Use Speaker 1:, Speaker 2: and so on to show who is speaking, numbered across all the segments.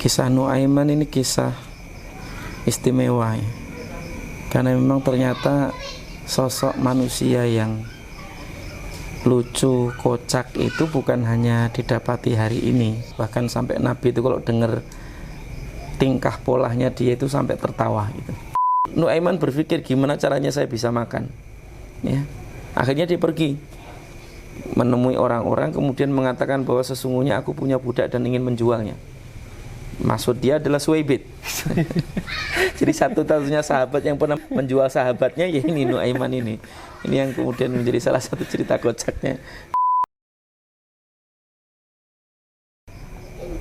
Speaker 1: Kisah Nuaiman ini kisah istimewa ya. Karena memang ternyata sosok manusia yang lucu, kocak itu bukan hanya didapati hari ini. Bahkan sampai Nabi itu kalau dengar tingkah polanya dia itu sampai tertawa gitu. Nuaiman berpikir gimana caranya saya bisa makan ya. Akhirnya dia pergi menemui orang-orang, kemudian mengatakan bahwa sesungguhnya aku punya budak dan ingin menjualnya. Maksud dia adalah Suwaibit. Jadi satu-satunya sahabat yang pernah menjual sahabatnya ya ini Nuaiman ini. Ini yang kemudian menjadi salah satu cerita kocaknya.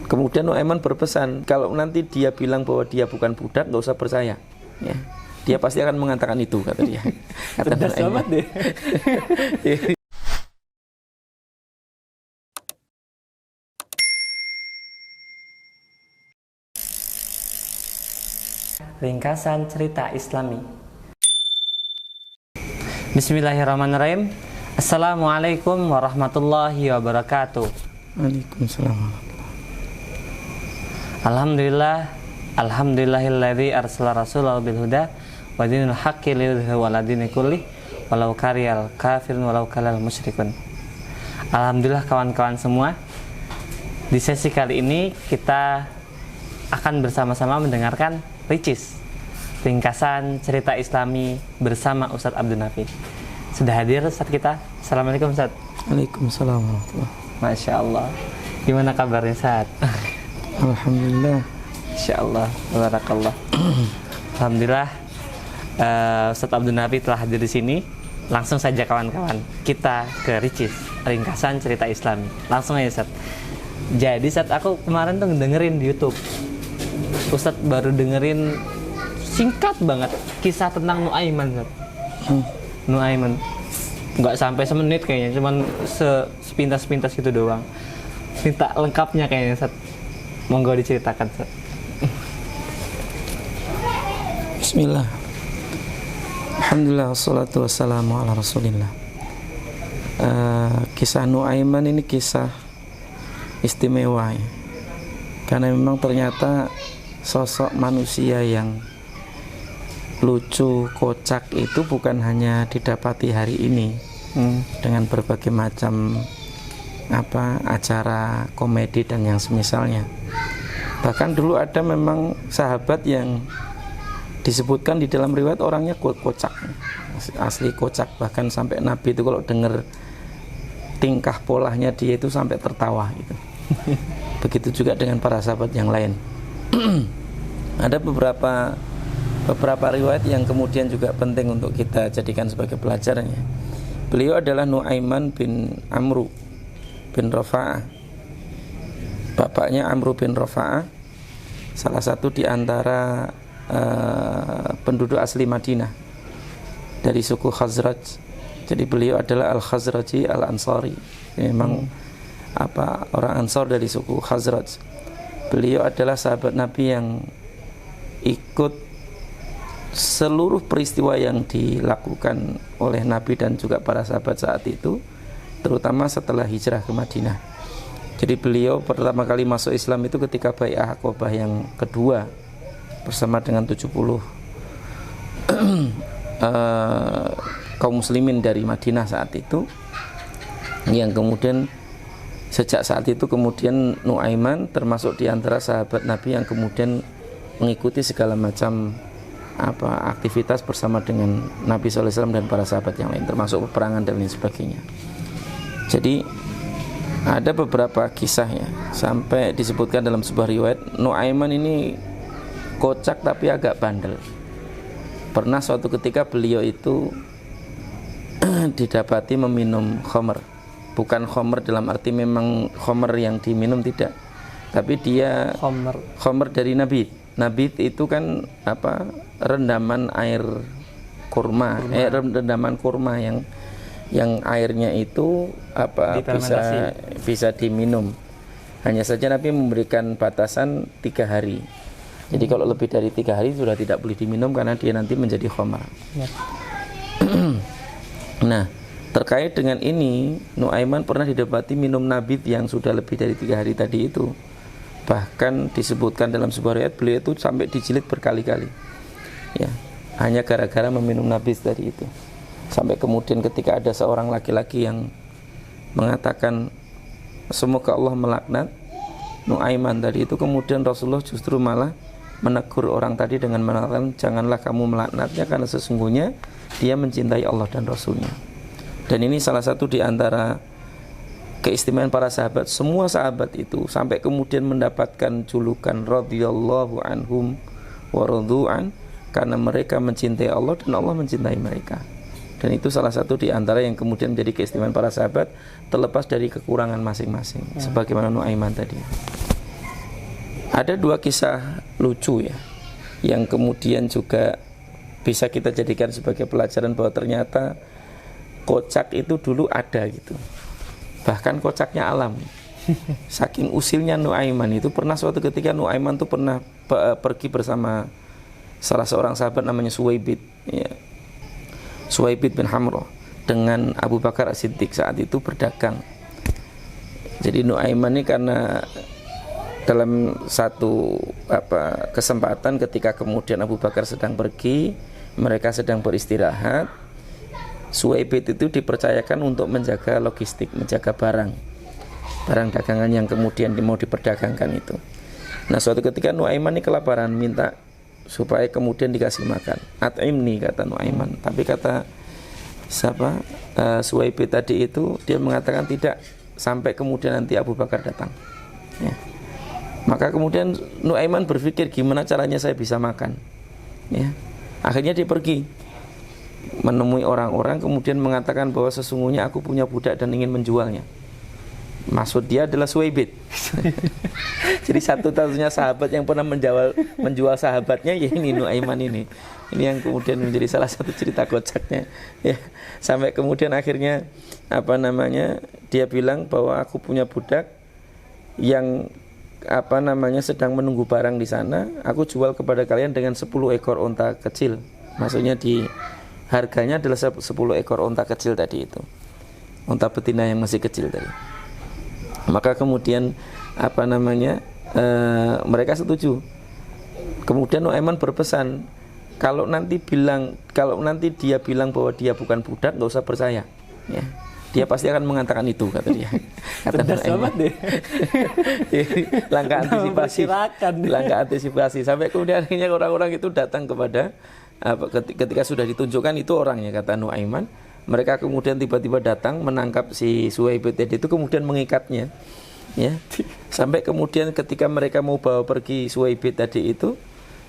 Speaker 1: Kemudian Nuaiman berpesan, kalau nanti dia bilang bahwa dia bukan budak, nggak usah percaya. Ya. Dia pasti akan mengatakan itu, kata dia. Kata Nuaiman.
Speaker 2: Ringkasan cerita Islami. Bismillahirrahmanirrahim. Assalamualaikum warahmatullahi wabarakatuh.
Speaker 1: Waalaikumsalam.
Speaker 2: Alhamdulillahilladzi arsala rasulahu bil huda wa dinil haqqi liyudhhirahu 'ala dini kullih walau karihal kafirun walau kalal musyrikun. Alhamdulillah kawan-kawan semua. Di sesi kali ini kita akan bersama-sama mendengarkan Ricis, ringkasan cerita Islami bersama Ustadz Abdul Nafi. Sudah hadir Ustadz kita. Assalamualaikum Ustadz.
Speaker 1: Waalaikumsalam warahmatullahi.
Speaker 2: Masya Allah. Gimana kabarnya Ustadz?
Speaker 1: Alhamdulillah.
Speaker 2: Masya Allah. Barakallah. Alhamdulillah. Ustadz Abdul Nafi telah hadir di sini. Langsung saja kawan-kawan, kita ke Ricis, ringkasan cerita Islami. Langsung aja Ustadz. Jadi Ustadz, aku kemarin tuh dengerin di YouTube. Ustadz baru dengerin singkat banget kisah tentang Nuaiman. Nuaiman nggak sampai semenit kayaknya, cuman sepintas-pintas gitu doang. Minta lengkapnya kayaknya Ustadz. Monggo diceritakan Ustadz.
Speaker 1: Bismillah. Alhamdulillah wassalatu wassalamu ala rasulillah. Kisah Nuaiman ini kisah istimewa ya. Karena memang ternyata sosok manusia yang lucu, kocak itu bukan hanya didapati hari ini dengan berbagai macam acara komedi dan yang semisalnya. Bahkan dulu ada memang sahabat yang disebutkan di dalam riwayat orangnya kocak, asli kocak. Bahkan sampai Nabi itu kalau dengar tingkah polanya dia itu sampai tertawa gitu. Begitu juga dengan para sahabat yang lain. Ada beberapa riwayat yang kemudian juga penting untuk kita jadikan sebagai pelajarannya. Beliau adalah Nuaiman bin Amru bin Rafa'ah. Bapaknya Amru bin Rafa'ah, salah satu di antara penduduk asli Madinah dari suku Khazraj. Jadi beliau adalah Al-Khazraji Al-Ansari. Memang orang Ansar dari suku Khazraj. Beliau adalah sahabat Nabi yang ikut seluruh peristiwa yang dilakukan oleh Nabi dan juga para sahabat saat itu, terutama setelah hijrah ke Madinah. Jadi beliau pertama kali masuk Islam itu ketika Bai'ah Aqabah yang kedua bersama dengan 70 kaum muslimin dari Madinah saat itu, yang kemudian sejak saat itu kemudian Nuaiman termasuk di antara sahabat Nabi yang kemudian mengikuti segala macam aktivitas bersama dengan Nabi SAW dan para sahabat yang lain, termasuk peperangan dan lain sebagainya. Jadi ada beberapa kisah ya, sampai disebutkan dalam sebuah riwayat Nuaiman ini kocak tapi agak bandel. Pernah suatu ketika beliau itu didapati meminum khamr. Bukan khamr dalam arti memang khamr yang diminum, tidak, tapi dia khamr dari nabit. Nabit itu kan rendaman air kurma. Rendaman kurma yang airnya itu bisa diminum. Hanya saja Nabi memberikan batasan 3 hari. Jadi kalau lebih dari 3 hari sudah tidak boleh diminum karena dia nanti menjadi khamar. Ya. Nah, terkait dengan ini, Nuaiman pernah didapati minum nabit yang sudah lebih dari 3 hari tadi itu. Bahkan disebutkan dalam sebuah riwayat beliau itu sampai dijilid berkali-kali, ya, hanya gara-gara meminum nabis tadi itu. Sampai kemudian ketika ada seorang laki-laki yang mengatakan semoga Allah melaknat Nuaiman tadi itu, kemudian Rasulullah justru malah menegur orang tadi dengan mengatakan janganlah kamu melaknatnya karena sesungguhnya dia mencintai Allah dan Rasulnya. Dan ini salah satu di antara keistimewaan para sahabat. Semua sahabat itu sampai kemudian mendapatkan julukan radhiyallahu anhum wa radu'an, karena mereka mencintai Allah dan Allah mencintai mereka. Dan itu salah satu di antara yang kemudian menjadi keistimewaan para sahabat, terlepas dari kekurangan masing-masing, sebagaimana Nuaiman tadi. Ada dua kisah lucu ya, yang kemudian juga bisa kita jadikan sebagai pelajaran bahwa ternyata kocak itu dulu ada gitu. Bahkan kocaknya alam. Saking usilnya Nuaiman itu, pernah suatu ketika Nuaiman itu pernah pergi bersama salah seorang sahabat namanya Suwaibid, ya. Suwaibid bin Hamrah dengan Abu Bakar As-Siddiq saat itu berdagang. Jadi Nuaiman ini karena dalam satu kesempatan ketika kemudian Abu Bakar sedang pergi, mereka sedang beristirahat, Suwaibid itu dipercayakan untuk menjaga logistik, menjaga barang dagangan yang kemudian mau diperdagangkan itu. Nah suatu ketika Nuaiman ini kelaparan, minta supaya kemudian dikasih makan. At'imni, kata Nuaiman. Tapi kata Suwaibid tadi itu, dia mengatakan tidak sampai kemudian nanti Abu Bakar datang, ya. Maka kemudian Nuaiman berpikir gimana caranya saya bisa makan, ya. Akhirnya dia pergi menemui orang-orang, kemudian mengatakan bahwa sesungguhnya aku punya budak dan ingin menjualnya. Maksud dia adalah Suwaibid. Jadi satu-satunya sahabat yang pernah menjual sahabatnya, ya ini Nuaiman ini. Ini yang kemudian menjadi salah satu cerita kocaknya, ya. Sampai kemudian akhirnya dia bilang bahwa aku punya budak yang sedang menunggu barang di sana, aku jual kepada kalian dengan 10 ekor unta kecil. Maksudnya harganya adalah 10 ekor unta kecil tadi itu, unta betina yang masih kecil tadi. Maka kemudian mereka setuju. Kemudian Nuaiman berpesan, kalau nanti dia bilang bahwa dia bukan budak, nggak usah percaya, ya. Dia pasti akan mengatakan itu, kata dia. Kata Nuaiman. Langkah antisipasi. Sampai kemudian akhirnya orang-orang itu datang kepada ketika sudah ditunjukkan itu orangnya, kata Nuaiman, mereka kemudian tiba-tiba datang menangkap si Suwaibid itu, kemudian mengikatnya, ya. Sampai kemudian ketika mereka mau bawa pergi Suwaibid tadi itu,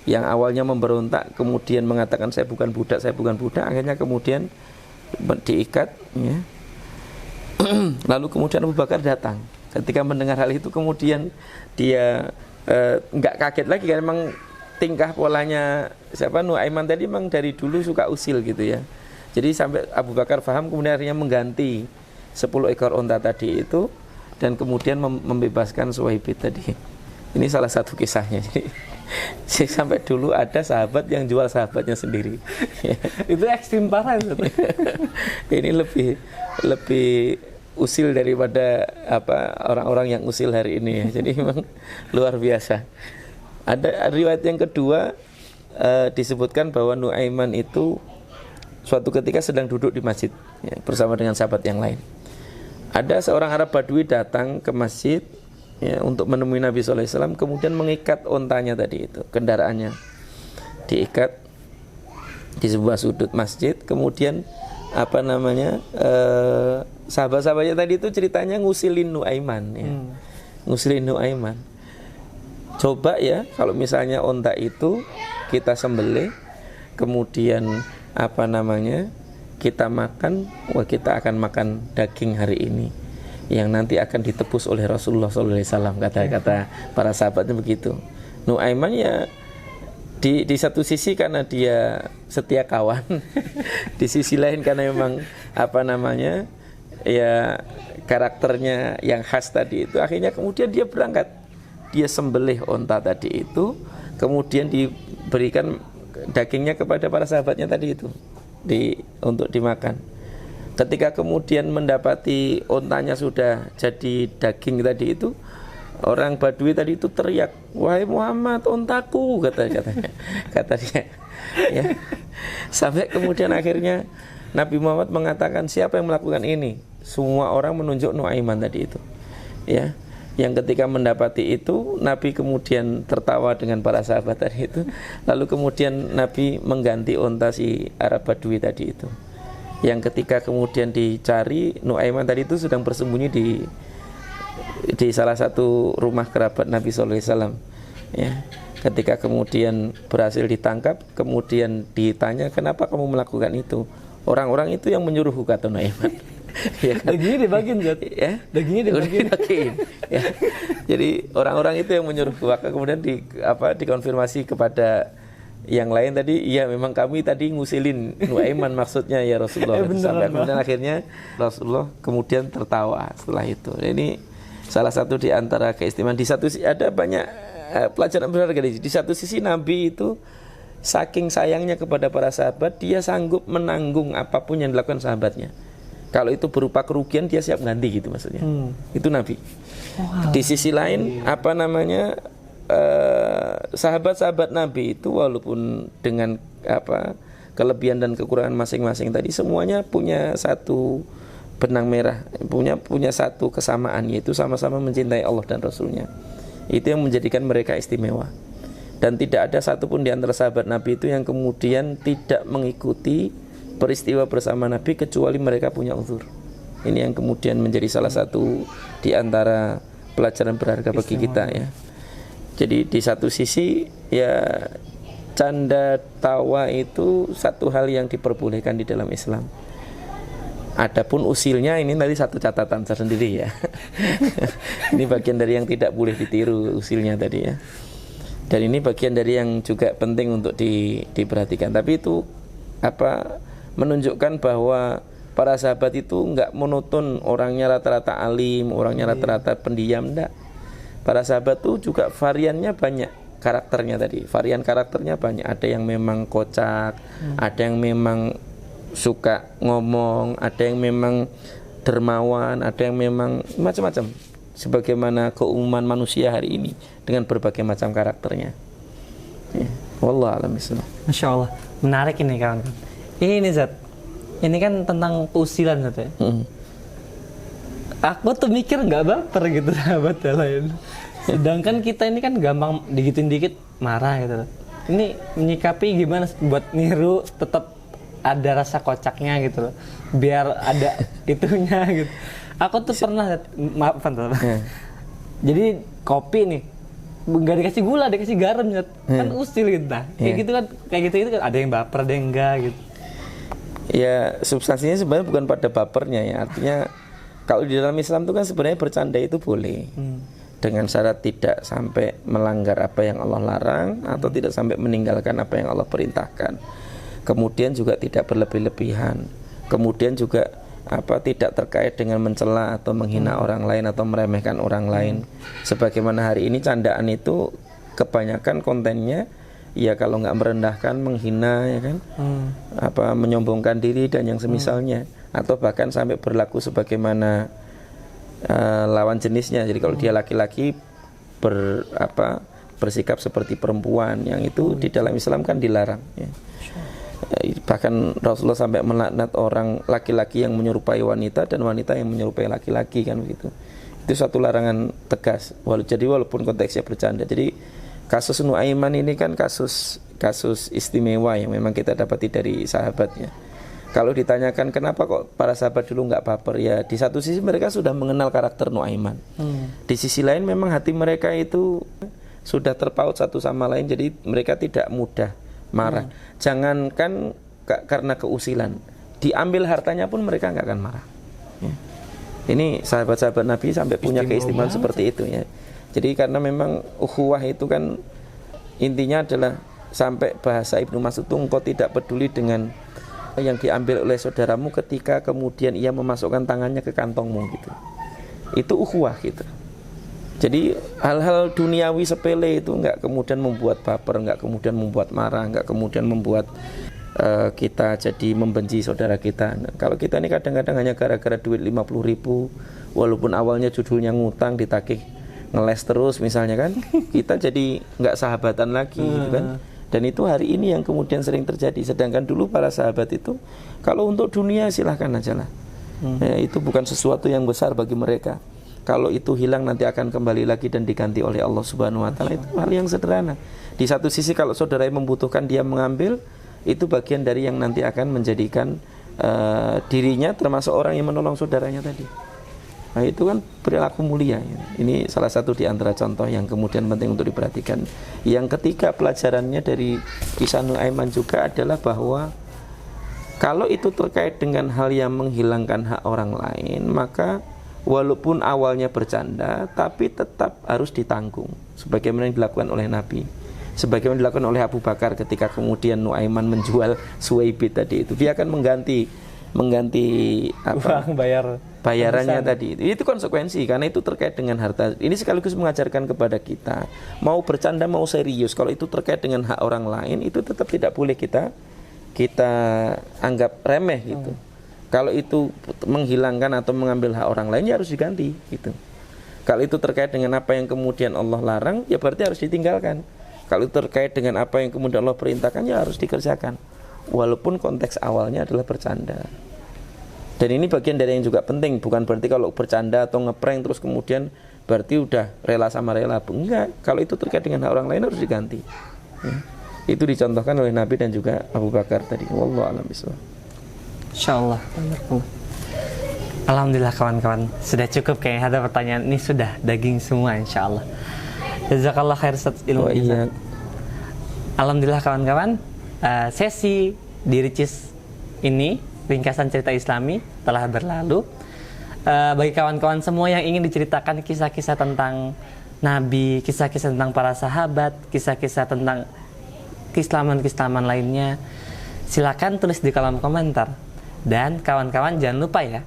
Speaker 1: yang awalnya memberontak kemudian mengatakan saya bukan budak, akhirnya kemudian diikat, ya. Lalu kemudian Abu Bakar datang. Ketika mendengar hal itu, kemudian dia nggak kaget lagi, karena memang tingkah polanya Nuaiman tadi memang dari dulu suka usil gitu, ya. Jadi sampai Abu Bakar paham, kemudian akhirnya mengganti 10 ekor unta tadi itu dan kemudian membebaskan Suwaibid tadi. Ini salah satu kisahnya. Jadi sampai dulu ada sahabat yang jual sahabatnya sendiri.
Speaker 2: Itu ekstrim parah.
Speaker 1: Ini lebih usil daripada orang-orang yang usil hari ini, ya. Jadi memang luar biasa. Ada riwayat yang kedua, disebutkan bahwa Nuaiman itu suatu ketika sedang duduk di masjid, ya, bersama dengan sahabat yang lain. Ada seorang Arab Badui datang ke masjid, ya, untuk menemui Nabi SAW, kemudian mengikat ontanya tadi itu, kendaraannya diikat di sebuah sudut masjid. Kemudian sahabat-sahabatnya tadi itu ceritanya ngusilin Nuaiman, ya. Ngusilin Nuaiman. Coba ya, kalau misalnya onta itu kita sembelih, kemudian kita makan, kita akan makan daging hari ini yang nanti akan ditebus oleh Rasulullah SAW, kata para sahabatnya begitu. Nuaiman ya di satu sisi karena dia setia kawan, di sisi lain karena memang ya karakternya yang khas tadi itu, akhirnya kemudian dia berangkat, dia sembelih onta tadi itu, kemudian diberikan dagingnya kepada para sahabatnya tadi itu untuk dimakan. Ketika kemudian mendapati ontanya sudah jadi daging tadi itu, Orang Badui tadi itu teriak, wahai Muhammad, ontaku, kata dia. Ya. Sampai kemudian akhirnya Nabi Muhammad mengatakan, siapa yang melakukan ini? Semua orang menunjuk Nuaiman tadi itu. Ya. Yang ketika mendapati itu, Nabi kemudian tertawa dengan para sahabat tadi itu. Lalu kemudian Nabi mengganti onta si Arab Badui tadi itu. Yang ketika kemudian dicari, Nuaiman tadi itu sedang bersembunyi di salah satu rumah kerabat Nabi SAW. Ya. Ketika kemudian berhasil ditangkap, kemudian ditanya, kenapa kamu melakukan itu? Orang-orang itu yang menyuruh, kata Nuaiman. Ya kan?
Speaker 2: Dagingnya dibagiin,
Speaker 1: ya?
Speaker 2: Dagingnya dibagiin.
Speaker 1: Ya. Jadi orang-orang itu yang menyuruh, maka kemudian dikonfirmasi kepada yang lain tadi, iya memang kami tadi ngusilin Nuaiman maksudnya ya Rasulullah. Sampai kemudian akhirnya Rasulullah kemudian tertawa setelah itu. Ini salah satu di antara keistimewaan. Di satu sisi ada banyak pelajaran berharga. Di satu sisi Nabi itu saking sayangnya kepada para sahabat, dia sanggup menanggung apapun yang dilakukan sahabatnya. Kalau itu berupa kerugian, dia siap ganti gitu maksudnya. Itu Nabi. Di sisi lain sahabat-sahabat Nabi itu walaupun dengan kelebihan dan kekurangan masing-masing tadi, semuanya punya satu benang merah, punya satu kesamaan, yaitu sama-sama mencintai Allah dan Rasulnya. Itu yang menjadikan mereka istimewa. Dan tidak ada satupun di antara sahabat Nabi itu yang kemudian tidak mengikuti peristiwa bersama Nabi kecuali mereka punya uzur. Ini yang kemudian menjadi salah satu di antara pelajaran berharga bagi kita ya. Jadi di satu sisi ya canda tawa itu satu hal yang diperbolehkan di dalam Islam. Adapun usilnya ini tadi satu catatan tersendiri ya. Ini bagian dari yang tidak boleh ditiru usilnya tadi ya. Dan ini bagian dari yang juga penting untuk diperhatikan. Tapi itu menunjukkan bahwa para sahabat itu enggak monoton, orangnya rata-rata alim, orangnya rata-rata pendiam, enggak. Para sahabat itu juga variannya banyak karakternya tadi. Varian karakternya banyak. Ada yang memang kocak, ada yang memang suka ngomong, ada yang memang dermawan, ada yang memang macam-macam. Sebagaimana keumuman manusia hari ini dengan berbagai macam karakternya. Ya. Wallahu a'lam bishawab.
Speaker 2: Masya Allah, menarik ini kawan. Ini Zat, ini kan tentang keusilan Zat ya. Aku tuh mikir nggak baper gitu sahabat yang lain. Sedangkan kita ini kan gampang digituin dikit marah gitu. Ini menyikapi gimana buat niru tetap ada rasa kocaknya gitu loh, biar ada itunya gitu. Aku tuh pernah jadi kopi nih nggak dikasih gula, dikasih garam kan usil gitu. Kayak gitu kan, kayak gitu kan ada yang baper, ada yang enggak gitu.
Speaker 1: Ya substansinya sebenarnya bukan pada bapernya ya. Artinya kalau di dalam Islam itu kan sebenarnya bercanda itu boleh dengan syarat tidak sampai melanggar apa yang Allah larang atau tidak sampai meninggalkan apa yang Allah perintahkan. Kemudian juga tidak berlebih-lebihan. Kemudian juga tidak terkait dengan mencela atau menghina orang lain atau meremehkan orang lain. Sebagaimana hari ini candaan itu kebanyakan kontennya ya kalau nggak merendahkan, menghina ya kan, menyombongkan diri dan yang semisalnya, atau bahkan sampai berlaku sebagaimana lawan jenisnya. Jadi kalau dia laki-laki bersikap seperti perempuan, yang itu di dalam Islam kan dilarang ya. Bahkan Rasulullah sampai melaknat orang laki-laki yang menyerupai wanita dan wanita yang menyerupai laki-laki kan begitu. Itu satu larangan tegas. Jadi walaupun konteksnya bercanda. Jadi kasus Nuaiman ini kan kasus istimewa yang memang kita dapati dari sahabatnya. Kalau ditanyakan kenapa kok para sahabat dulu nggak baper, ya di satu sisi mereka sudah mengenal karakter Nuaiman. Di sisi lain memang hati mereka itu sudah terpaut satu sama lain, jadi mereka tidak mudah marah. Jangankan karena keusilan, diambil hartanya pun mereka nggak akan marah ya. Ini sahabat-sahabat Nabi sampai punya keistimewaan seperti itu ya. Jadi karena memang ukhuwah itu kan intinya adalah sampai bahasa Ibnu Mas'ud itu, engkau tidak peduli dengan yang diambil oleh saudaramu ketika kemudian ia memasukkan tangannya ke kantongmu gitu. Itu ukhuwah gitu. Jadi hal-hal duniawi sepele itu enggak kemudian membuat baper, enggak kemudian membuat marah, enggak kemudian membuat kita jadi membenci saudara kita. Nah, kalau kita ini kadang-kadang hanya gara-gara duit 50.000, walaupun awalnya judulnya ngutang ditagih ngeles terus misalnya kan, kita jadi nggak sahabatan lagi gitu kan. Dan itu hari ini yang kemudian sering terjadi. Sedangkan dulu para sahabat itu kalau untuk dunia silahkan aja lah. Ya, itu bukan sesuatu yang besar bagi mereka. Kalau itu hilang nanti akan kembali lagi dan diganti oleh Allah Subhanahu wa taala. Itu hal yang sederhana. Di satu sisi kalau saudara yang membutuhkan dia mengambil, itu bagian dari yang nanti akan menjadikan dirinya termasuk orang yang menolong saudaranya tadi. Nah, itu kan perilaku mulia. Ini salah satu di antara contoh yang kemudian penting untuk diperhatikan. Yang ketiga pelajarannya dari kisah Nuaiman juga adalah bahwa kalau itu terkait dengan hal yang menghilangkan hak orang lain, maka walaupun awalnya bercanda, tapi tetap harus ditanggung. Sebagaimana yang dilakukan oleh Nabi, sebagaimana dilakukan oleh Abu Bakar ketika kemudian Nuaiman menjual Suwaibit tadi itu. Dia akan mengganti apa?
Speaker 2: Uang
Speaker 1: bayarannya tadi. Itu konsekuensi karena itu terkait dengan harta. Ini sekaligus mengajarkan kepada kita, mau bercanda mau serius, kalau itu terkait dengan hak orang lain itu tetap tidak boleh kita anggap remeh gitu. Kalau itu menghilangkan atau mengambil hak orang lain ya harus diganti gitu. Kalau itu terkait dengan apa yang kemudian Allah larang ya berarti harus ditinggalkan. Kalau itu terkait dengan apa yang kemudian Allah perintahkan ya harus dikerjakan. Walaupun konteks awalnya adalah bercanda. Dan ini bagian dari yang juga penting. Bukan berarti kalau bercanda atau ngeprank terus kemudian berarti udah rela sama rela. Enggak, kalau itu terkait dengan hak orang lain harus diganti ya. Itu dicontohkan oleh Nabi dan juga Abu Bakar tadi. Wallahu a'lam bishawab.
Speaker 2: Insyaallah. Alhamdulillah kawan-kawan, sudah cukup kayaknya ada pertanyaan ini, sudah daging semua insyaallah. Jazakallah khair Ustaz ilmu.
Speaker 1: Iya.
Speaker 2: Alhamdulillah kawan-kawan, sesi di Ricis ini ringkasan cerita Islami telah berlalu. Bagi kawan-kawan semua yang ingin diceritakan kisah-kisah tentang Nabi, kisah-kisah tentang para sahabat, kisah-kisah tentang keislaman-keislaman lainnya, silakan tulis di kolom komentar. Dan kawan-kawan jangan lupa ya,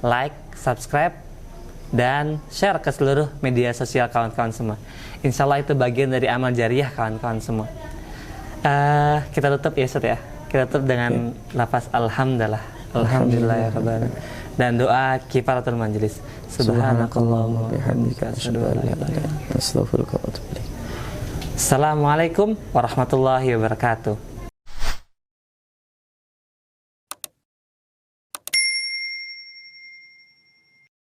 Speaker 2: like, subscribe, dan share ke seluruh media sosial kawan-kawan semua. Insya Allah itu bagian dari amal jariah kawan-kawan semua. Kita tutup ya Ustaz ya. Kita tutup dengan lafaz alhamdulillah. Alhamdulillah ya Rabbal alamin. Dan doa kifaratul majelis. Subhanakallahumma wa bihamdika asyhadu an la ilaha illa anta astaghfiruka wa atubu ilaik. Assalamualaikum warahmatullahi wabarakatuh.